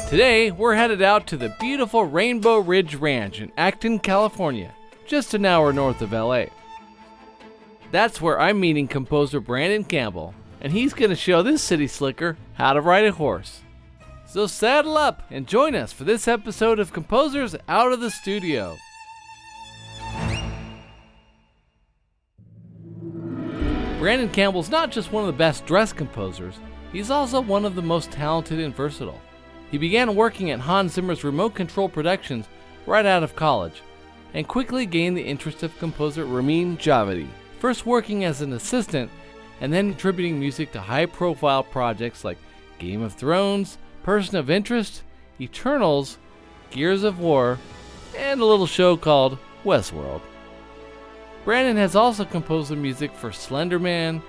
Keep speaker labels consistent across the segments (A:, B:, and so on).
A: Today, we're headed out to the beautiful Rainbow Ridge Ranch in Acton, California, just an hour north of LA. That's where I'm meeting composer Brandon Campbell, and he's going to show this city slicker how to ride a horse. So saddle up and join us for this episode of Composers Out of the Studio. Brandon Campbell's not just one of the best dressed composers, he's also one of the most talented and versatile. He began working at Hans Zimmer's Remote Control Productions right out of college, and quickly gained the interest of composer Ramin Djawadi, first working as an assistant and then contributing music to high-profile projects like Game of Thrones, Person of Interest, Eternals, Gears of War, and a little show called Westworld. Brandon has also composed the music for Slender Man,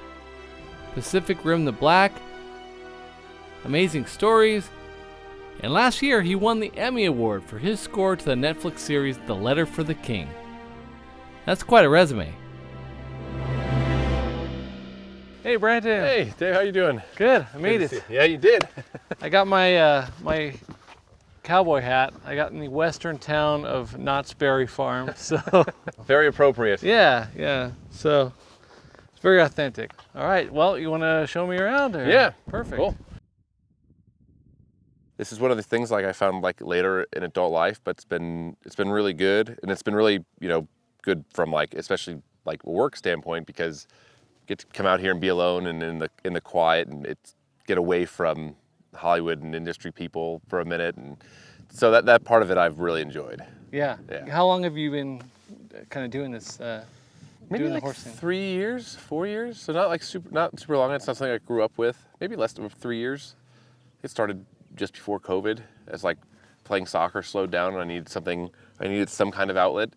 A: Pacific Rim the Black, Amazing Stories, and last year he won the Emmy Award for his score to the Netflix series The Letter for the King. That's quite a resume. Hey Brandon.
B: Hey Dave, how you doing?
A: Good, I made it.
B: Yeah, you did.
A: I got my my cowboy hat. I got in the western town of Knott's Berry Farm, so
B: Very appropriate.
A: yeah. So it's very authentic. All right, well, you want to show me around? Or?
B: Yeah,
A: Perfect.
B: Cool. This is one of the things like I found like later in adult life, but it's been really good, and it's been really good from like especially like a work standpoint because I get to come out here and be alone and in the quiet and it's get away from Hollywood and industry people for a minute, and so that part of it I've really enjoyed.
A: Yeah. How long have you been kind of doing this?
B: Maybe
A: doing
B: like
A: the horse thing?
B: 3 years, 4 years. So not super long. It's not something I grew up with. Maybe less than 3 years. It started just before COVID, as like playing soccer slowed down and I needed some kind of outlet.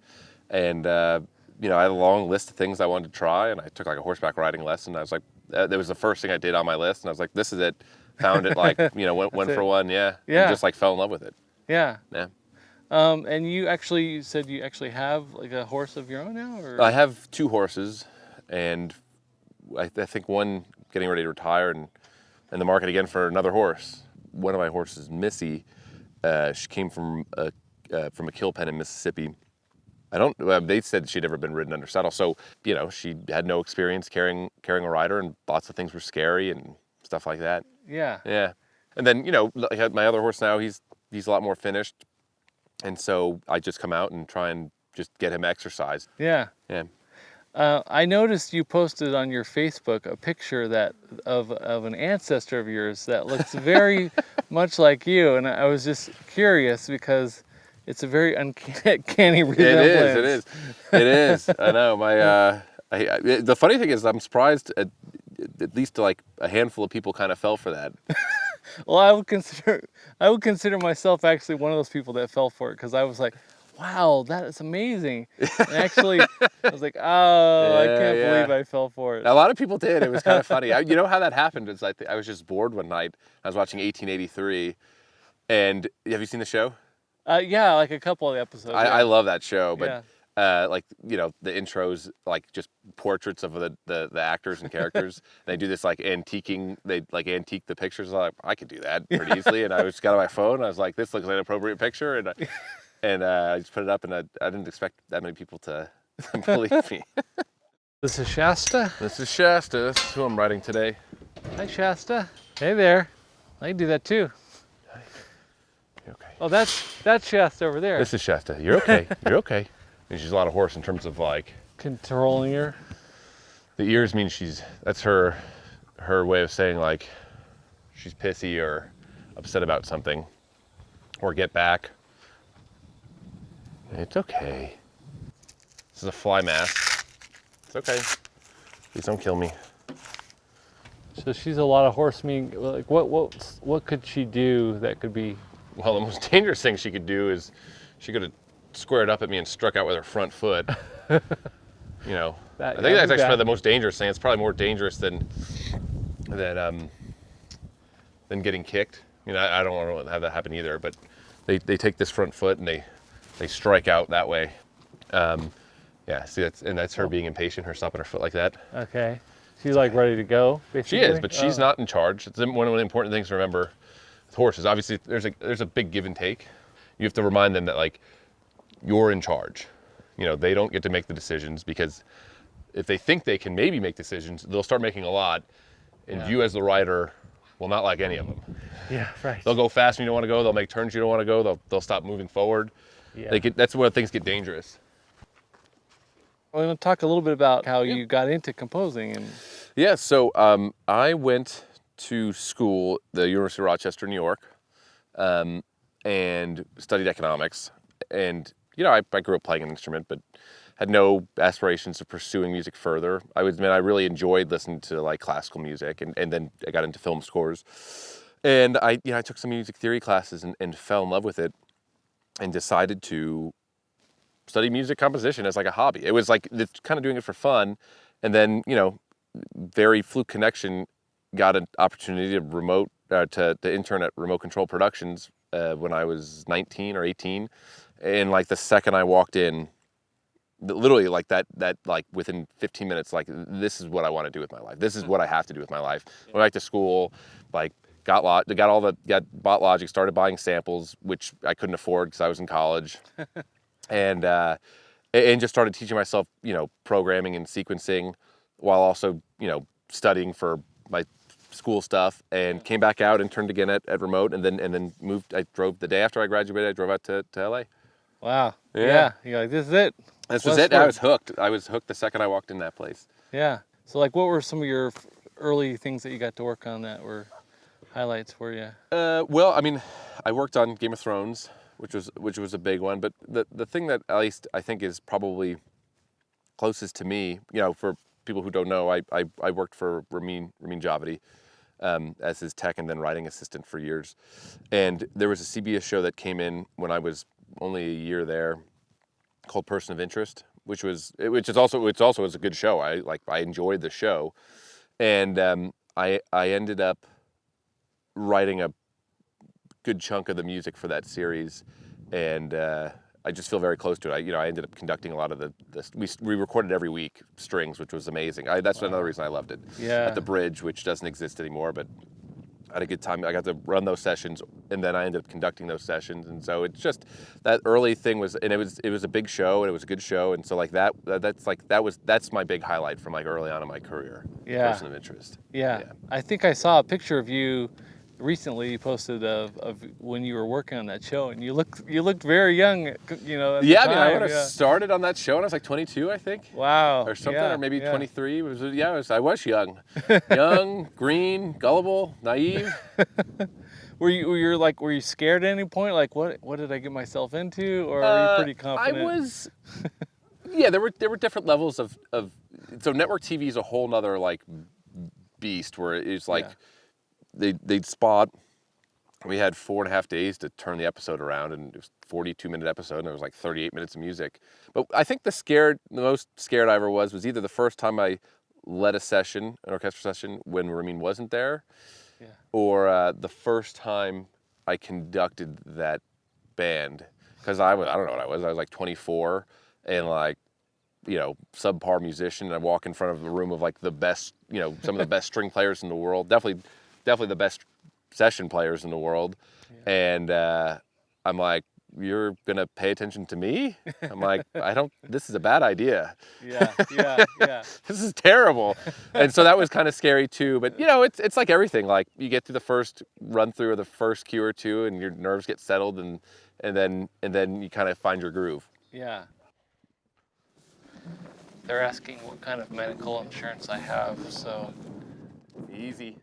B: And, I had a long list of things I wanted to try, and I took like a horseback riding lesson. I was like, that was the first thing I did on my list. And I was like, this is it. Found it like, went for one. Yeah. And just like fell in love with it.
A: Yeah.
B: Yeah.
A: And you said you actually have like a horse of your own now? Or?
B: I have 2 horses, and I think one getting ready to retire and in the market again for another horse. One of my horses, Missy, she came from a kill pen in Mississippi. They said she'd never been ridden under saddle, so she had no experience carrying a rider, and lots of things were scary and stuff like that.
A: Yeah.
B: Yeah, and then I had my other horse now. He's a lot more finished, and so I just come out and try and just get him exercise.
A: Yeah.
B: Yeah.
A: I noticed you posted on your Facebook a picture of an ancestor of yours that looks very much like you, and I was just curious because it's a very uncanny resemblance.
B: It is. I know. The funny thing is, I'm surprised at least like a handful of people kind of fell for that.
A: Well, I would consider myself actually one of those people that fell for it, because I was like, wow, that is amazing. And actually, I was like, I can't believe I fell for it.
B: A lot of people did. It was kind of funny. You know how that happened? It's like I was just bored one night. I was watching 1883, and have you seen the show?
A: Yeah, like a couple of the episodes.
B: I love that show, but
A: yeah.
B: The intros, like just portraits of the actors and characters. They do this like antiquing. They like antique the pictures. I could do that pretty easily. And I just got on my phone. I was like, this looks like an appropriate picture, and I just put it up. And I didn't expect that many people to believe me.
A: This is Shasta.
B: This is Shasta. This is who I'm writing today.
A: Hi, Shasta. Hey there. I can do that too.
B: You're okay.
A: Oh, that's Shasta over there.
B: This is Shasta. You're okay. You're okay. And she's a lot of horse in terms of like
A: controlling her.
B: The ears mean that's her way of saying like she's pissy or upset about something, or get back. It's okay. This is a fly mask. It's okay. Please don't kill me.
A: So she's a lot of horse mean. Like what could she do that could be?
B: Well, the most dangerous thing she could do is she could have squared up at me and struck out with her front foot. I think that's actually the most dangerous thing. It's probably more dangerous than getting kicked. I don't want to have that happen either, but they take this front foot and they strike out that way. See, that's her being impatient, her stopping her foot like that.
A: Okay. She's like ready to go, basically?
B: She is, but she's not in charge. It's one of the important things to remember. horses, obviously there's a big give and take. You have to remind them that like you're in charge. You know, they don't get to make the decisions, because if they think they can maybe make decisions, they'll start making a lot, and you as the rider will not like any of them.
A: Yeah, right.
B: They'll go fast when you don't want to go. They'll make turns you don't want to go. They'll stop moving forward.
A: Yeah.
B: That's where things get dangerous.
A: I want to talk a little bit about how you got into composing. And
B: Yeah, so I went to school, the University of Rochester, New York, and studied economics. And, you know, I grew up playing an instrument, but had no aspirations of pursuing music further. I would admit I really enjoyed listening to like classical music, and then I got into film scores. And I took some music theory classes and fell in love with it, and decided to study music composition as like a hobby. It was like kind of doing it for fun. And then, you know, very fluke connection, got an opportunity to intern at Remote Control Productions when I was 19 or 18. And like the second I walked in, literally like that like within 15 minutes, like this is what I want to do with my life. This is what I have to do with my life. Went back to school, like bought Logic, started buying samples, which I couldn't afford because I was in college. And just started teaching myself, you know, programming and sequencing, while also, you know, studying for my school stuff, and came back out, interned again at Remote, and then moved. I drove the day after I graduated. I drove out to LA.
A: wow. Yeah. You're like, this is it.
B: This was it. I was hooked. I was hooked the second I walked in that place.
A: Yeah. So like, what were some of your early things that you got to work on that were highlights for you?
B: Well, I mean, I worked on Game of Thrones, which was a big one. But the thing that at least I think is probably closest to me, you know, for people who don't know, I worked for Ramin Djawadi as his tech and then writing assistant for years. And there was a CBS show that came in when I was only a year there, called Person of Interest, which also was a good show. I enjoyed the show, and I ended up writing a good chunk of the music for that series, and I just feel very close to it. I ended up conducting a lot of we recorded every week strings, which was amazing. That's another reason I loved it.
A: Yeah.
B: At the Bridge, which doesn't exist anymore, but I had a good time. I got to run those sessions, and then I ended up conducting those sessions. And so it's just that early thing was, and it was a big show, and it was a good show. And so like that's my big highlight from like early on in my career.
A: Yeah.
B: Person of Interest.
A: Yeah. I think I saw a picture of you recently. You posted of when you were working on that show, and you looked very young, you know. At the time.
B: I mean, I would have started on that show when I was like 22, I think.
A: Wow.
B: Or something, or maybe 23. I was young, young, green, gullible, naive.
A: Were you scared at any point? Like, what did I get myself into, or were you pretty confident?
B: I was. Yeah, there were different levels of. So network TV is a whole nother like beast, where it's like. Yeah. They'd spot. We had 4.5 days to turn the episode around, and it was a 42-minute episode, and there was like 38 minutes of music. But I think the most scared I ever was either the first time I led an orchestral session when Ramin wasn't there, or the first time I conducted that band, because I don't know what I was like 24, and like, you know, subpar musician, and I walk in front of a room of like the best, you know, some of the best string players in the world, definitely the best session players in the world. Yeah. And I'm like, you're gonna pay attention to me? I'm like, this is a bad idea.
A: Yeah.
B: This is terrible. And so that was kind of scary too. But you know, it's like everything. Like you get through the first run through or the first cue or two, and your nerves get settled, and then you kind of find your groove.
A: Yeah. They're asking what kind of medical insurance I have, so.
B: Easy.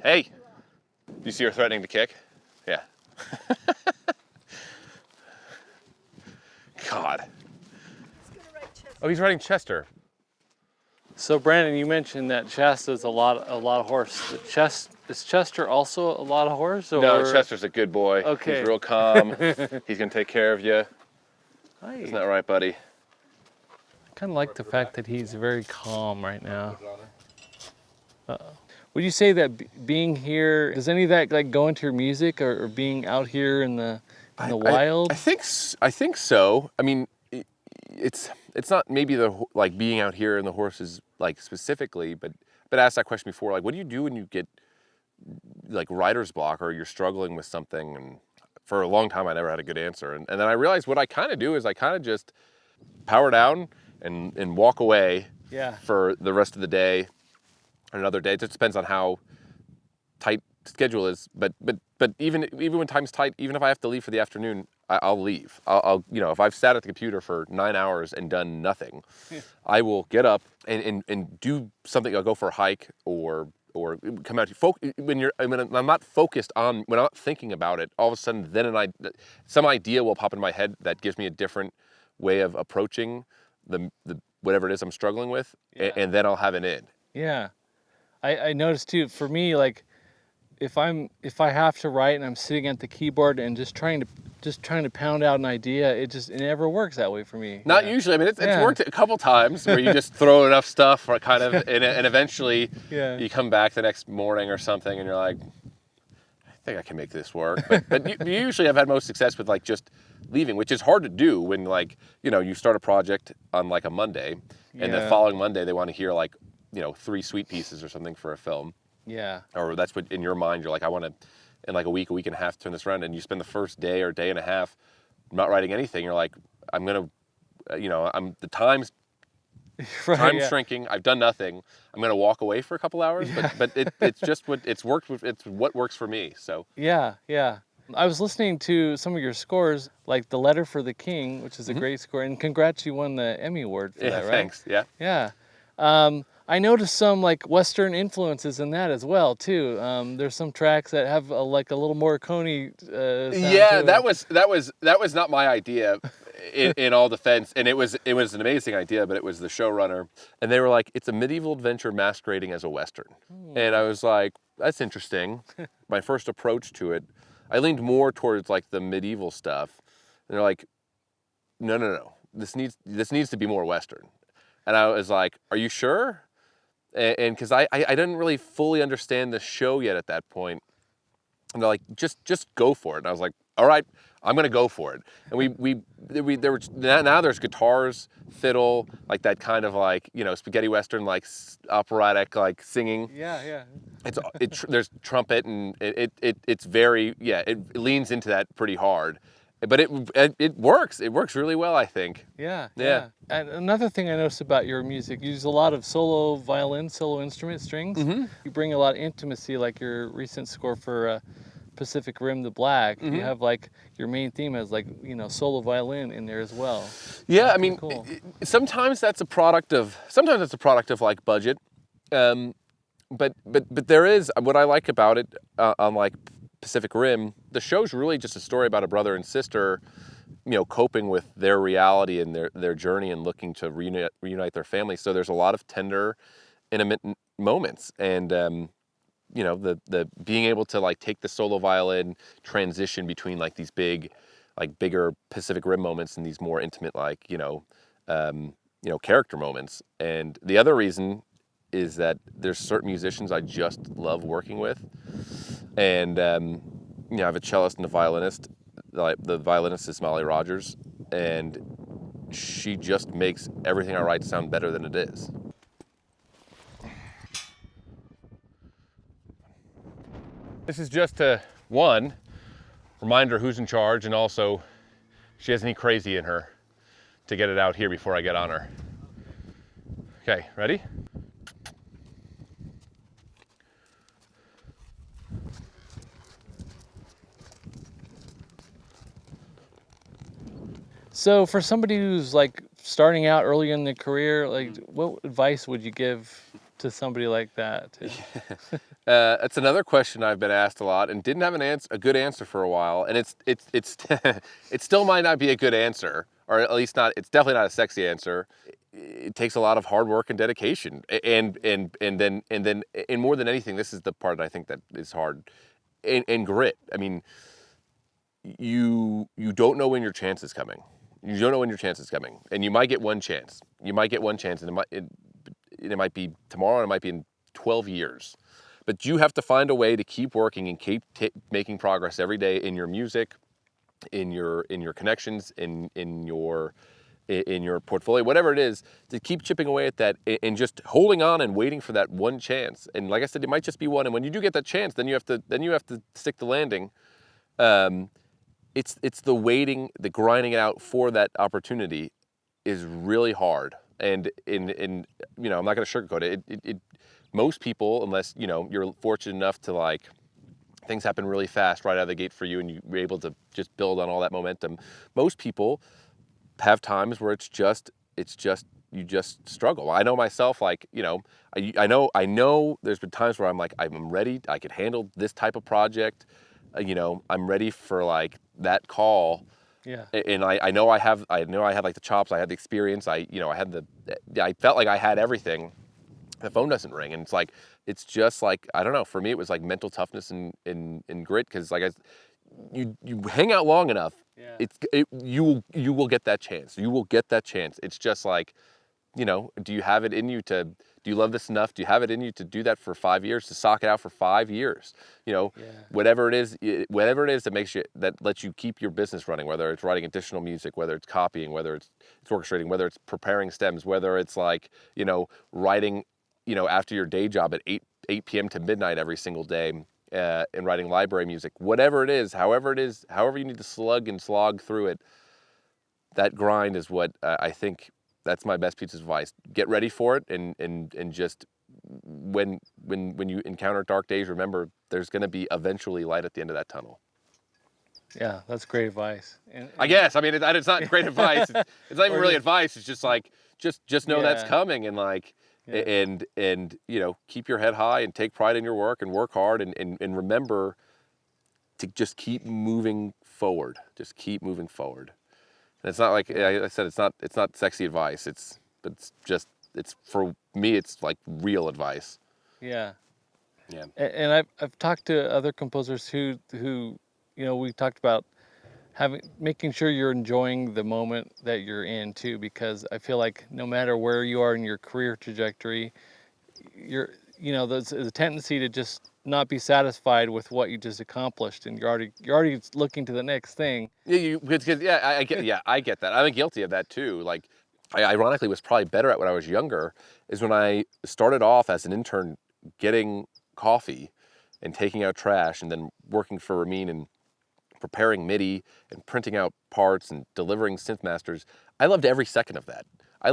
B: Hey, you see her threatening to kick? Yeah. God. Oh, he's riding Chester.
A: So Brandon, you mentioned that Shasta's a lot of horse. Is Chester also a lot of horse? Or?
B: No, Chester's a good boy.
A: Okay.
B: He's real calm. He's gonna take care of you.
A: Hi.
B: Isn't that right, buddy?
A: I kind of like the fact that he's very calm right now. Uh-oh. Would you say that being here, does any of that like go into your music, or being out here in the wild?
B: I think so. I mean, it's not maybe like being out here and the horses like specifically, but asked that question before. Like, what do you do when you get like writer's block or you're struggling with something? And for a long time, I never had a good answer. And then I realized what I kind of do is I kind of just power down and walk away for the rest of the day or another day. It just depends on how tight schedule is. But even when time's tight, even if I have to leave for the afternoon, I'll leave. I'll if I've sat at the computer for 9 hours and done nothing, I will get up and do something. I'll go for a hike or come out. When I'm not focused on, when I'm not thinking about it, all of a sudden then some idea will pop in my head that gives me a different way of approaching the whatever it is I'm struggling with, and then I'll have an in.
A: Yeah, I noticed too. For me, like if I have to write and I'm sitting at the keyboard and just trying to pound out an idea, it never works that way for me.
B: Not usually. I mean, it's worked a couple times where you just throw enough stuff or kind of, and eventually you come back the next morning or something and you're like, I think I can make this work. But usually I've had most success with like just leaving, which is hard to do when like, you start a project on like a Monday and the following Monday they want to hear like, 3 sweet pieces or something for a film.
A: Yeah.
B: Or that's what in your mind you're like, I want to, in like a week and a half, turn this around, and you spend the first day or day and a half not writing anything. You're like, I'm gonna, the time's shrinking. I've done nothing. I'm gonna walk away for a couple hours, but it's just it's what works for me. So
A: yeah. I was listening to some of your scores, like The Letter for the King, which is a great score, and congrats, you won the Emmy Award for that, right?
B: Thanks. Yeah.
A: Yeah. I noticed some like Western influences in that as well too. There's some tracks that have like a little more Coney sound
B: Yeah,
A: to
B: that was not my idea. In all defense, and it was an amazing idea, but it was the showrunner, and they were like, it's a medieval adventure masquerading as a Western. And I was like, that's interesting. My first approach to it, I leaned more towards like the medieval stuff, and they're like, no, this needs to be more Western. And I was like, are you sure? And because I didn't really fully understand the show yet at that point. And they're like, just go for it. And I was like, all right, I'm gonna go for it. And now there's guitars, fiddle, like that kind of like, spaghetti Western, like operatic, like singing.
A: Yeah.
B: There's trumpet, and it's very, it leans into that pretty hard. But it works. It works really well, I think.
A: Yeah. And another thing I noticed about your music, you use a lot of solo violin, solo instrument strings.
B: Mm-hmm.
A: You bring a lot of intimacy, like your recent score for Pacific Rim the Black.
B: Mm-hmm.
A: You have like your main theme has like, solo violin in there as well.
B: Yeah,
A: That's
B: I mean,
A: cool.
B: sometimes that's a product of like budget. But there is, what I like about it on like Pacific Rim, the show's really just a story about a brother and sister, coping with their reality and their journey and looking to reunite their family. So there's a lot of tender, intimate moments, and the being able to like take the solo violin, transition between like these bigger Pacific Rim moments and these more intimate like character moments. And the other reason is that there's certain musicians I just love working with, and I have a cellist and a violinist. The violinist is Molly Rogers, and she just makes everything I write sound better than it is. This is just a remind her who's in charge, and also she has any crazy in her to get it out here before I get on her. Okay, ready?
A: So for somebody who's like starting out early in their career, like what advice would you give to somebody like that?
B: That's another question I've been asked a lot and didn't have a good answer for a while, and it's it still might not be a good answer, or at least not. It's definitely not a sexy answer. It takes a lot of hard work and dedication, and then more than anything, this is the part I think that is hard, and grit. I mean, you don't know when your chance is coming. You don't know when your chance is coming, and you might get one chance. And it might be tomorrow, and it might be in 12 years. But you have to find a way to keep working and keep making progress every day in your music, in your connections, in your in your portfolio, whatever it is, to keep chipping away at that and just holding on and waiting for that one chance. And like I said, it might just be one. And when you do get that chance, then you have to stick the landing. It's the waiting, the grinding it out for that opportunity is really hard. And I'm not going to sugarcoat it. Most people, unless you're fortunate enough to like things happen really fast right out of the gate for you, and you're able to just build on all that momentum. Most people have times where it's just you just struggle. I know myself, like, I know there's been times where I'm like, I'm ready, I could handle this type of project, I'm ready for like that call.
A: Yeah.
B: And I know I had like the chops, I had the experience, I felt like I had everything. The phone doesn't ring, and it's just like, I don't know, for me it was like mental toughness and grit, because like you hang out long enough, you will get that chance. You will get that chance. It's just like, do you have it in you do you love this enough? Do you have it in you to do that for 5 years, to sock it out for 5 years? Whatever it is that lets you keep your business running, whether it's writing additional music, whether it's copying, whether it's orchestrating, whether it's preparing stems, whether it's like, writing, after your day job at 8 p.m. to midnight every single day, and writing library music, whatever it is, however you need to slog through it, that grind is what I think, that's my best piece of advice. Get ready for it, and just when you encounter dark days, remember there's going to be eventually light at the end of that tunnel.
A: Yeah, that's great advice.
B: I guess. I mean, it's not great advice. It's not even really advice. It's just like, just know that's coming, and like, and keep your head high and take pride in your work and work hard, and remember to just keep moving forward. Just keep moving forward. And it's not like I said, it's not sexy advice. It's for me, it's like real advice.
A: Yeah.
B: Yeah.
A: And I've talked to other composers who we talked about making sure you're enjoying the moment that you're in too, because I feel like no matter where you are in your career trajectory, there's a tendency to just not be satisfied with what you just accomplished, and you're already looking to the next thing.
B: Yeah, I get that. I'm guilty of that too. Like, I ironically was probably better at when I was younger, is when I started off as an intern getting coffee and taking out trash, and then working for Ramin and preparing MIDI and printing out parts and delivering synth masters. I loved every second of that. I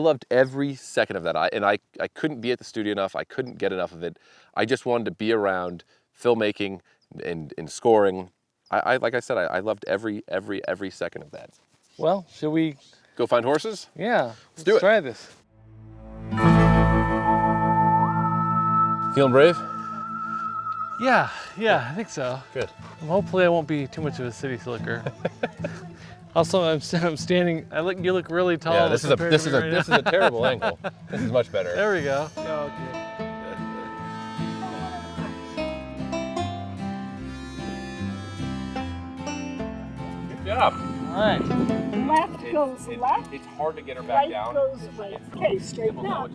B: couldn't be at the studio enough. I couldn't get enough of it. I just wanted to be around filmmaking and scoring. Like I said, I loved every second of that.
A: Well, should we
B: go find horses?
A: Yeah,
B: let's do it.
A: Try this.
B: Feeling brave?
A: Yeah, I think so.
B: Good.
A: Hopefully I won't be too much of a city slicker. Also, I'm standing. You look really tall.
B: Yeah, this is a terrible angle. This is much better.
A: There we go. Oh, okay.
B: Good job.
A: All right.
C: Left goes left.
B: It's hard to get her back down.
C: Right goes right. Okay, straighten up.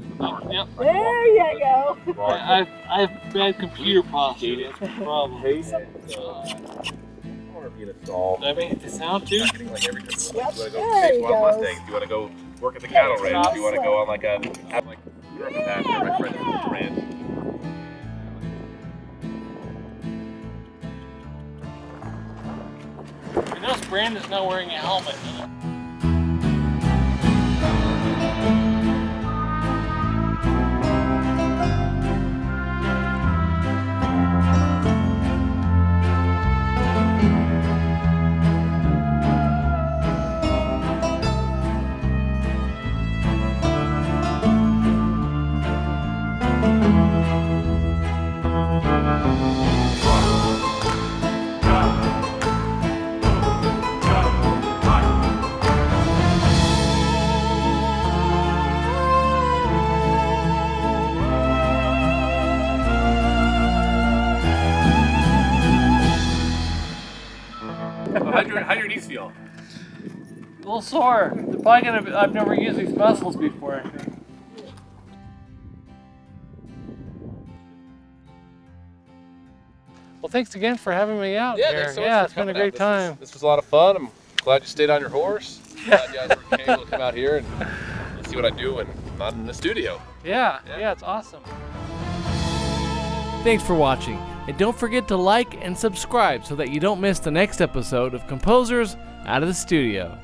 A: Yep.
C: There you go.
A: I have bad computer posture. That's the problem. Did I make the sound too?
C: Yep, there he goes.
B: Do you want to go work at the cattle ranch? Do you want to go on like a my friend's ranch?
A: I notice Brandon's not wearing a helmet.
B: How do your knees feel?
A: A little sore. They're probably I've never used these muscles before. Well, thanks again for having me out here.
B: Thanks so much for
A: it's been a
B: coming
A: great
B: out.
A: time.
B: This was a lot of fun. I'm glad you stayed on your horse. glad you guys were able to come out here and see what I do when I'm not in the studio.
D: Yeah, it's awesome.
A: Thanks for watching, and don't forget to like and subscribe so that you don't miss the next episode of Composers Out of the Studio.